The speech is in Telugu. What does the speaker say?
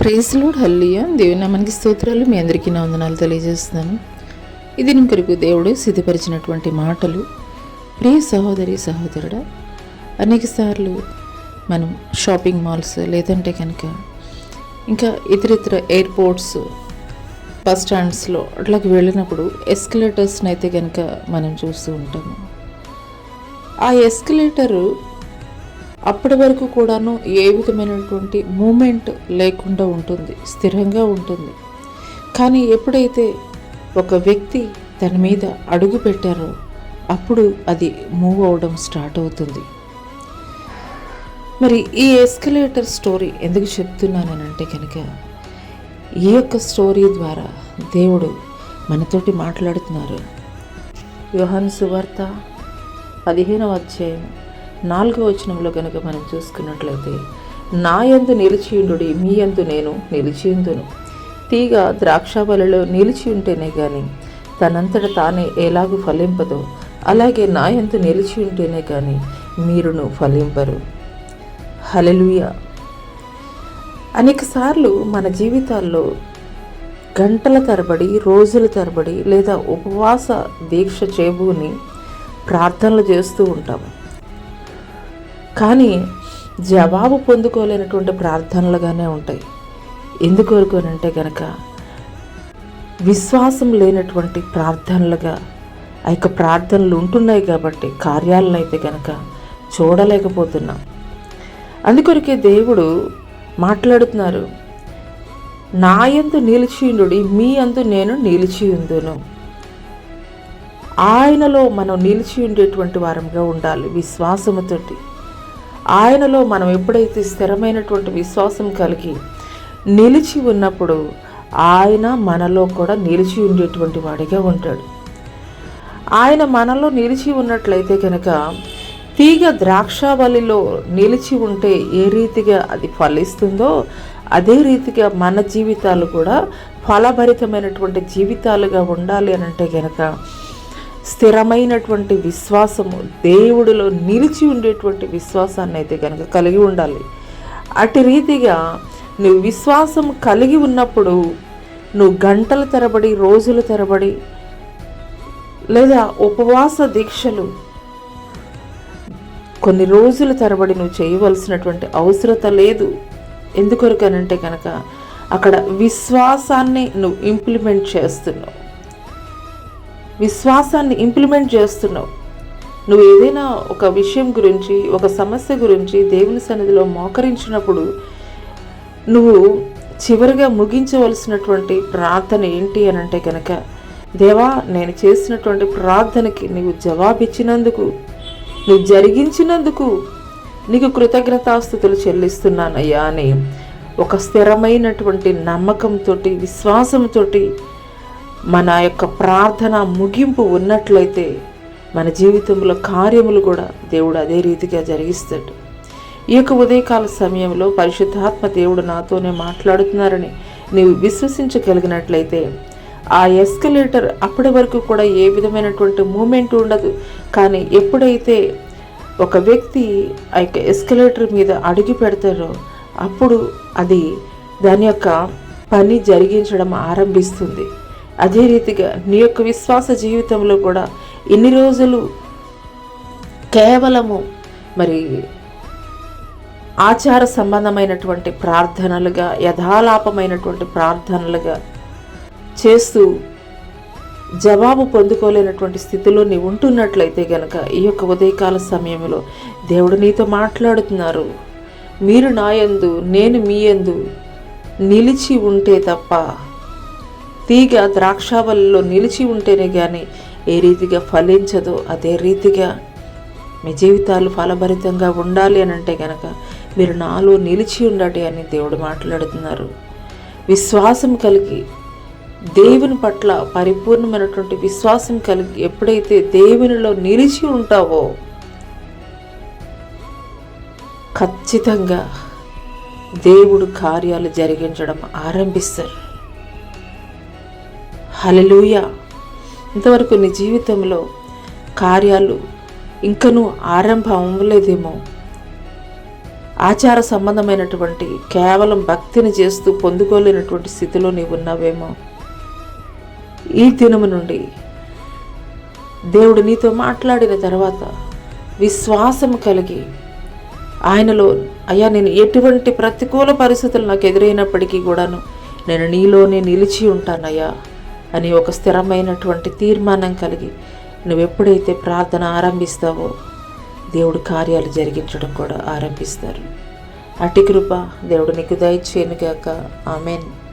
ప్రైజ్ లార్డ్, హల్లెలూయా. దేవుని నామానికి స్తోత్రాలు. మీ అందరికీ నా వందనాలు తెలియజేస్తున్నాను. ఇది నీ కొరకు దేవుడు సిద్ధపరిచినటువంటి మాటలు. ప్రియ సహోదరి సహోదరుడా, అనేక సార్లు మనం షాపింగ్ మాల్స్ లేదంటే కనుక ఇంకా ఇతరితర ఎయిర్పోర్ట్స్, బస్ స్టాండ్స్లో అట్లాకి వెళ్ళినప్పుడు ఎస్కలేటర్స్ని అయితే కనుక మనం చూస్తూ ఉంటాము. ఆ ఎస్కలేటరు అప్పటి వరకు కూడాను ఏ విధమైనటువంటి మూమెంట్ లేకుండా ఉంటుంది, స్థిరంగా ఉంటుంది. కానీ ఎప్పుడైతే ఒక వ్యక్తి దాని మీద అడుగు పెట్టారో అప్పుడు అది మూవ్ అవడం స్టార్ట్ అవుతుంది. మరి ఈ ఎస్కలేటర్ స్టోరీ ఎందుకు చెప్తున్నానంటే కనుక ఈ యొక్క స్టోరీ ద్వారా దేవుడు మనతోటి మాట్లాడుతున్నారు. యోహాను సువార్త 15వ అధ్యాయం 4వ వచనంలో కనుక మనం చూసుకున్నట్లయితే, నా యందు నిలిచియుండుడి, మీ యందు నేను నిలిచియుందును. తీగ ద్రాక్షావల్లిలో నిలిచి ఉంటేనే కానీ తనంతట తానే ఎలాగూ ఫలింపదో, అలాగే నా యందు నిలిచి ఉంటేనే కానీ మీరును ఫలింపరు. హల్లెలూయా. అనేక సార్లు మన జీవితాల్లో గంటల తరబడి, రోజుల తరబడి లేదా ఉపవాస దీక్ష చేయబూని ప్రార్థనలు చేస్తూ ఉంటాము. కానీ జవాబు పొందుకోలేనటువంటి ప్రార్థనలుగానే ఉంటాయి. ఎందుకొరకునంటే కనుక విశ్వాసం లేనటువంటి ప్రార్థనలుగా ఆ యొక్క ప్రార్థనలు ఉంటున్నాయి కాబట్టి కార్యాలను అయితే కనుక చూడలేకపోతున్నాం. అందుకొరకే దేవుడు మాట్లాడుతున్నారు, నా యందు నిలిచియుండుడి, మీ యందు నేను నిలిచియుందును. ఆయనలో మనం నిలిచి ఉండేటువంటి వారంగా ఉండాలి. విశ్వాసముతోటి ఆయనలో మనం ఎప్పుడైతే స్థిరమైనటువంటి విశ్వాసం కలిగి నిలిచి ఉన్నప్పుడు ఆయన మనలో కూడా నిలిచి ఉండేటువంటి వాడిగా ఉంటాడు. ఆయన మనలో నిలిచి ఉన్నట్లయితే కనుక తీగ ద్రాక్షావల్లిలో నిలిచి ఉంటే ఏ రీతిగా అది ఫలిస్తుందో అదే రీతిగా మన జీవితాలు కూడా ఫలభరితమైనటువంటి జీవితాలుగా ఉండాలి అని అంటే కనుక స్థిరమైనటువంటి విశ్వాసము, దేవుడిలో నిలిచి ఉండేటువంటి విశ్వాసాన్ని అయితే కనుక కలిగి ఉండాలి. అటు రీతిగా నువ్వు విశ్వాసం కలిగి ఉన్నప్పుడు నువ్వు గంటల తరబడి, రోజుల తరబడి లేదా ఉపవాస దీక్షలు కొన్ని రోజుల తరబడి నువ్వు చేయవలసినటువంటి అవసరత లేదు. ఎందుకొరకనంటే కనుక అక్కడ విశ్వాసాన్ని నువ్వు ఇంప్లిమెంట్ చేస్తున్నావు. విశ్వాసాన్ని ఇంప్లిమెంట్ చేస్తున్నావు. నువ్వు ఏదైనా ఒక విషయం గురించి, ఒక సమస్య గురించి దేవుని సన్నిధిలో మోకరించినప్పుడు నువ్వు చివరిగా ముగించవలసినటువంటి ప్రార్థన ఏంటి అని అంటే కనుక, దేవా, నేను చేసినటువంటి ప్రార్థనకి నీవు జవాబిచ్చినందుకు, నువ్వు జరిగించినందుకు నీకు కృతజ్ఞతాస్తుతులు చెల్లిస్తున్నానయ్యా అని ఒక స్థిరమైనటువంటి నమ్మకంతో, విశ్వాసంతో మన యొక్క ప్రార్థన ముగింపు ఉన్నట్లయితే మన జీవితంలో కార్యములు కూడా దేవుడు అదే రీతిగా జరిగిస్తాడు. ఈ యొక్క ఉదయకాల సమయంలో పరిశుద్ధాత్మ దేవుడు నాతోనే మాట్లాడుతున్నారని నీవు విశ్వసించగలిగినట్లయితే ఆ ఎస్కలేటర్ అప్పటి వరకు కూడా ఏ విధమైనటువంటి మూమెంట్ ఉండదు. కానీ ఎప్పుడైతే ఒక వ్యక్తి ఆ యొక్క ఎస్కలేటర్ మీద అడుగు పెడతారో అప్పుడు అది దాని యొక్క పని జరిగించడం ఆరంభిస్తుంది. అదే రీతిగా నీ యొక్క విశ్వాస జీవితంలో కూడా ఇన్ని రోజులు కేవలము మరి ఆచార సంబంధమైనటువంటి ప్రార్థనలుగా, యథాలాపమైనటువంటి ప్రార్థనలుగా చేస్తూ జవాబు పొందుకోలేనటువంటి స్థితిలో నీవు ఉంటున్నట్లయితే గనక ఈ యొక్క ఉదయకాల సమయంలో దేవుడు నీతో మాట్లాడుతున్నారు. మీరు నా యందు, నేను మీ యందు నిలిచి ఉంటే తప్ప, తీగ ద్రాక్షావల్లిలో నిలిచి ఉంటేనే కానీ ఏ రీతిగా ఫలించదో అదే రీతిగా మీ జీవితాలు ఫలభరితంగా ఉండాలి అని అంటే కనుక మీరు నాలో నిలిచి ఉండాలి అని దేవుడు మాట్లాడుతున్నారు. విశ్వాసం కలిగి దేవుని పట్ల పరిపూర్ణమైనటువంటి విశ్వాసం కలిగి ఎప్పుడైతే దేవునిలో నిలిచి ఉంటావో ఖచ్చితంగా దేవుడు కార్యాలు జరిగించడం ఆరంభిస్తారు. హల్లెలూయా. ఇంతవరకు నీ జీవితంలో కార్యాలు ఇంకనూ ఆరంభం అవ్వలేదేమో, ఆచార సంబంధమైనటువంటి కేవలం భక్తిని చేస్తూ పొందుకోలేనటువంటి స్థితిలో నీవు ఉన్నావేమో. ఈ దినము నుండి దేవుడు నీతో మాట్లాడిన తర్వాత విశ్వాసం కలిగి ఆయనలో, అయ్యా నేను ఎటువంటి ప్రతికూల పరిస్థితులు నాకు ఎదురైనప్పటికీ కూడాను నేను నీలోనే నిలిచి ఉంటానయ్యా అని ఒక స్థిరమైనటువంటి తీర్మానం కలిగి నువ్వు ఎప్పుడైతే ప్రార్థన ఆరంభిస్తావో దేవుడు కార్యాలు జరిగించడం కూడా ఆరంభిస్తారు. అట్టి కృప దేవుడు నీకు దయచేయనుగాక. ఆమెన్.